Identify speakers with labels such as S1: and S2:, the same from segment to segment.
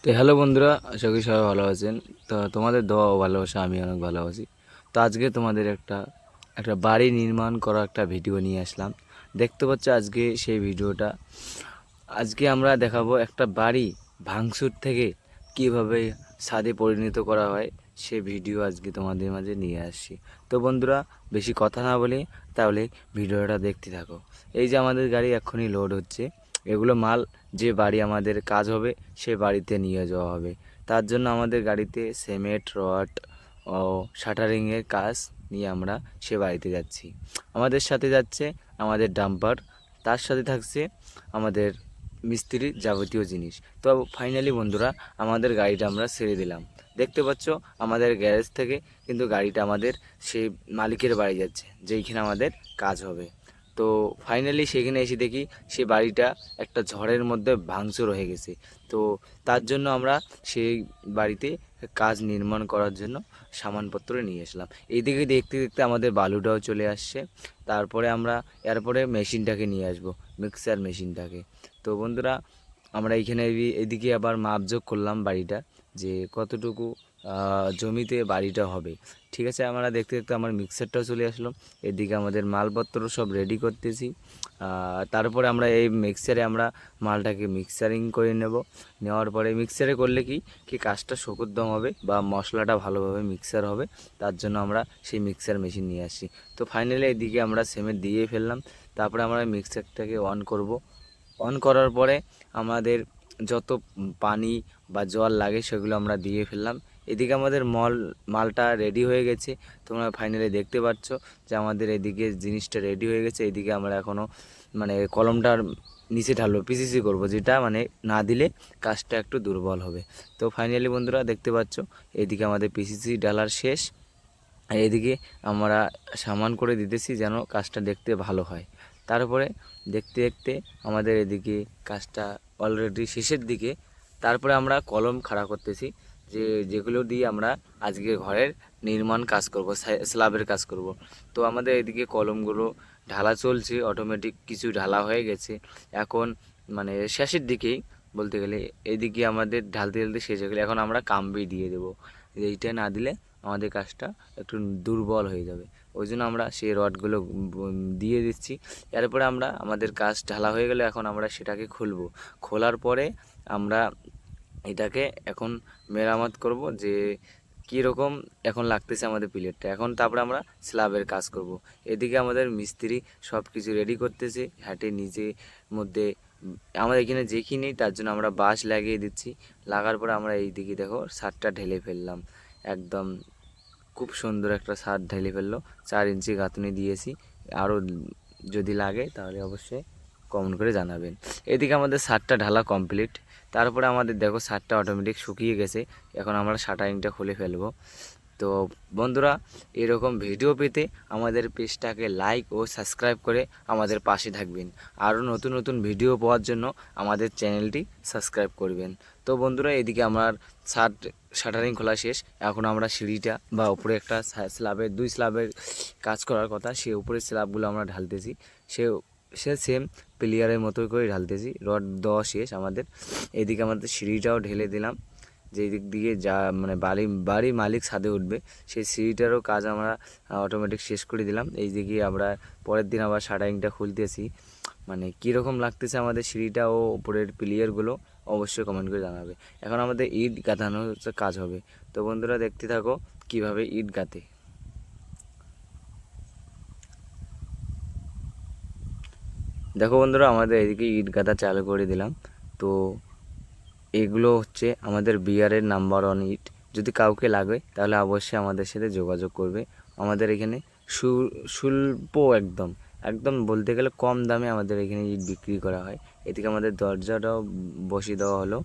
S1: তো হ্যালো বন্ধুরা, আশা করি সবাই ভালো আছেন। তো তোমাদের দোয়া ও ভালোবাসা আমি অনেক ভালো আছি। তো আজকে তোমাদের একটা একটা বাড়ি নির্মাণ করা একটা ভিডিও নিয়ে আসলাম। দেখতে পাচ্ছ আজকে সেই ভিডিওটা। আজকে আমরা দেখাবো একটা বাড়ি ভাঙচুর থেকে কিভাবে ছাদে পরিণত করা হয়, সে ভিডিও আজকে তোমাদের মাঝে নিয়ে আসছি। তো বন্ধুরা, বেশি কথা না বলে তাহলে ভিডিওটা দেখতে থাকো। এই যে আমাদের গাড়ি এক্ষুনি লোড হচ্ছে, এগুলো মাল যে বাড়ি আমাদের কাজ হবে সে বাড়িতে নিয়ে যাওয়া হবে। তার জন্য আমাদের গাড়িতে সিমেন্ট, রড ও শাটারিংয়ের কাজ নিয়ে আমরা সে বাড়িতে যাচ্ছি। আমাদের সাথে যাচ্ছে আমাদের ডাম্পার, তার সাথে থাকছে আমাদের মিস্ত্রির যাবতীয় জিনিস। তো ফাইনালি বন্ধুরা, আমাদের গাড়িটা আমরা ছেড়ে দিলাম। দেখতে পাচ্ছ আমাদের গ্যারেজ থেকে কিন্তু গাড়িটা আমাদের সেই মালিকের বাড়ি যাচ্ছে, যেইখানে আমাদের কাজ হবে। তো ফাইনালি সেখানে এসে দেখি সে বাড়িটা একটা ঝড়ের মধ্যে ভাঙচুর হয়ে গেছে। তো তার জন্য আমরা সেই বাড়িতে কাজ নির্মাণ করার জন্য সামানপত্র নিয়ে আসলাম। এইদিকে দেখতে দেখতে আমাদের বালুটাও চলে আসছে। তারপরে আমরা এরপরে মেশিনটাকে নিয়ে আসবো, মিক্সার মেশিনটাকে। তো বন্ধুরা, আমরা এইখানে এদিকে আবার মাপযোগ করলাম বাড়িটা, যে কতটুকু জমিতে বাড়িটা হবে। ঠিক আছে, আমরা দেখতে দেখতে আমার মিক্সারটাও চলে আসলো। এদিকে আমাদের মালপত্র সব রেডি করতেছি। তারপরে আমরা এই মিক্সারে আমরা মালটাকে মিক্সারিং করে নেওয়ার পরে মিক্সারে করলে কি কি কাজটা সুকদ্দম হবে বা মশলাটা ভালোভাবে মিক্সার হবে, তার জন্য আমরা সেই মিক্সার মেশিন নিয়ে আসছি। তো ফাইনালি এদিকে আমরা সিমেন্ট দিয়ে ফেললাম। তারপরে আমরা মিক্সারটাকে অন করব। অন করার পরে আমাদের যত পানি বা জল লাগে সেগুলো আমরা দিয়ে ফেললাম। এদিকে আমাদের মালটা রেডি হয়ে গেছে। তোমরা ফাইনালি দেখতে পাচ্ছ যে আমাদের এদিকে জিনিসটা রেডি হয়ে গেছে। এদিকে আমরা এখনও মানে কলমটার নিচে ঢালবো, পিসিসি করব, যেটা মানে না দিলে কাজটা একটু দুর্বল হবে। তো ফাইনালি বন্ধুরা দেখতে পাচ্ছ এদিকে আমাদের পিসিসি ঢালার শেষ। আর এদিকে আমরা সামান করে দিতেছি যেন কাজটা দেখতে ভালো হয়। তারপরে দেখতে দেখতে আমাদের এদিকে কাজটা অলরেডি শেষের দিকে। তারপরে আমরা কলম খাড়া করতেছি, যেগুলো দিয়ে আমরা আজকে ঘরের নির্মাণ কাজ করব, স্ল্যাবের কাজ করব। তো আমাদের এদিকে কলমগুলো ঢালা চলছে, অটোমেটিক কিছু ঢালা হয়ে গেছে। এখন মানে শেষের দিকেই বলতে গেলে এদিকে আমাদের ঢালতে ঢালতে শেষ হয়ে গেলে এখন আমরা কাম্বি দিয়ে দেবো। এইটা না দিলে আমাদের কাজটা একটু দুর্বল হয়ে যাবে। ওই জন্য আমরা সেই রডগুলো দিয়ে দিচ্ছি। এরপরে আমরা আমাদের কাজ ঢালা হয়ে গেলে এখন আমরা সেটাকে খুলব। খোলার পরে আমরা এটাকে এখন মেরামত করব, যে কীরকম এখন লাগতেছে আমাদের প্লেটটা। এখন তারপরে আমরা স্ল্যাবের কাজ করব। এদিকে আমাদের মিস্ত্রি সব কিছু রেডি করতেছে, হ্যাটে নিচে মধ্যে আমাদের এখানে যেখি নেই, তার জন্য আমরা বাঁশ লাগিয়ে দিচ্ছি। লাগার পরে আমরা এইদিকে দেখো ছাদটা ঢেলে ফেললাম। একদম খুব সুন্দর একটা ছাদ ঢেলে ফেললো। 4 ইঞ্চি গাঁথনি দিয়েছি। আরও যদি লাগে তাহলে অবশ্যই কমেন্ট করে জানাবেন। এদিকে আমাদের ছাদটা ঢালা কমপ্লিট। তারপরে আমাদের দেখো ছাদটা অটোমেটিক শুকিয়ে গেছে। এখন আমরা শাটারিংটা খুলে ফেলবো। তো বন্ধুরা, এরকম ভিডিও পেতে আমাদের পেজটাকে লাইক ও সাবস্ক্রাইব করে আমাদের পাশে থাকবেন। আরও নতুন নতুন ভিডিও পাওয়ার জন্য আমাদের চ্যানেলটি সাবস্ক্রাইব করবেন। তো বন্ধুরা, এদিকে আমার ছাদ শাটারিং খোলা শেষ। এখন আমরা সিঁড়িটা বা উপরে একটা স্ল্যাবের 2 স্ল্যাবের কাজ করার কথা, সে উপরের স্ল্যাবগুলো আমরা ঢালতেছি। সে সে সেম প্লেয়ারের মতো করে ঢালতেছি। রড দেওয়া শেষ আমাদের। এদিকে আমাদের সিঁড়িটাও ঢেলে দিলাম, যেই দিক দিয়ে যা মানে বাড়ি মালিক ছাদে উঠবে সেই সিঁড়িটারও কাজ আমরা অটোমেটিক শেষ করে দিলাম। এই দিকে আমরা পরের দিন আবার শাটারিংটা খুলতেছি। মানে কীরকম লাগতেছে আমাদের সিঁড়িটা ও উপরের প্লেয়ারগুলো অবশ্যই কমেন্ট করে জানাবে। এখন আমাদের ইট গাঁথানোর কাজ হবে। তো বন্ধুরা, দেখতে থাকো কিভাবে ইট গাঁথে। দেখো বন্ধুরা, আমাদের এদিকে ইট গাঁথা চালু করে দিলাম। তো এগুলো হচ্ছে আমাদের বিয়ারের নাম্বার 1 ইট। যদি কাউকে লাগে তাহলে অবশ্যই আমাদের সাথে যোগাযোগ করবে। আমাদের এখানে স্বল্প একদম একদম বলতে গেলে কম দামে আমাদের এখানে ইট বিক্রি করা হয়। এদিকে আমাদের দরজাটাও বসিয়ে দেওয়া হলো।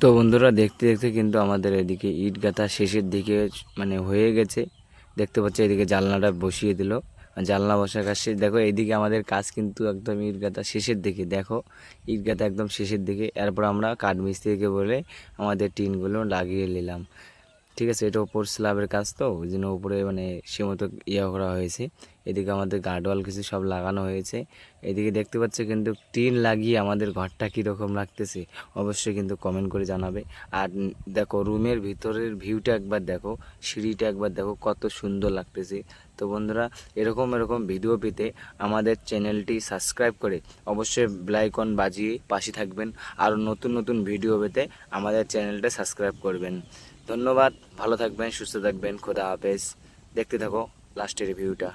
S1: তো বন্ধুরা, দেখতে দেখতে কিন্তু আমাদের এদিকে ইট গাঁথা শেষের দিকে মানে হয়ে গেছে। দেখতে পাচ্ছি এদিকে জানলাটা বসিয়ে দিল। জানলা বসার কাজ শেষ। দেখো এইদিকে আমাদের কাজ কিন্তু একদম ইট গাঁথা শেষের দিকে। দেখো ইট গাঁথা একদম শেষের দিকে। এরপর আমরা কাঠ মিস্ত্রিকে বলে আমাদের টিনগুলো লাগিয়ে নিলাম। ঠিক আছে, এটা উপর স্ল্যাবের কাজ তো ওই জন্য উপরে মানে সীমত ইয়ে করা হয়েছে। এদিকে আমাদের গার্ডওয়াল কিছু সব লাগানো হয়েছে। এদিকে দেখতে পাচ্ছ কিন্তু টিন লাগিয়ে আমাদের ঘরটা কীরকম লাগতেছে অবশ্যই কিন্তু কমেন্ট করে জানাবে। আর দেখো রুমের ভিতরের ভিউটা একবার দেখো, সিঁড়িটা একবার দেখো কত সুন্দর লাগতেছে। তো বন্ধুরা, এরকম ভিডিও পেতে আমাদের চ্যানেলটি সাবস্ক্রাইব করে অবশ্যই বেল আইকন বাজিয়ে পাশে থাকবেন। আর নতুন ভিডিও পেতে আমাদের চ্যানেলটা সাবস্ক্রাইব করবেন। ধন্যবাদ, ভালো থাকবেন, সুস্থ থাকবেন, খোদা হাফেজ। দেখতে থাকো লাস্টের রিভিউটা।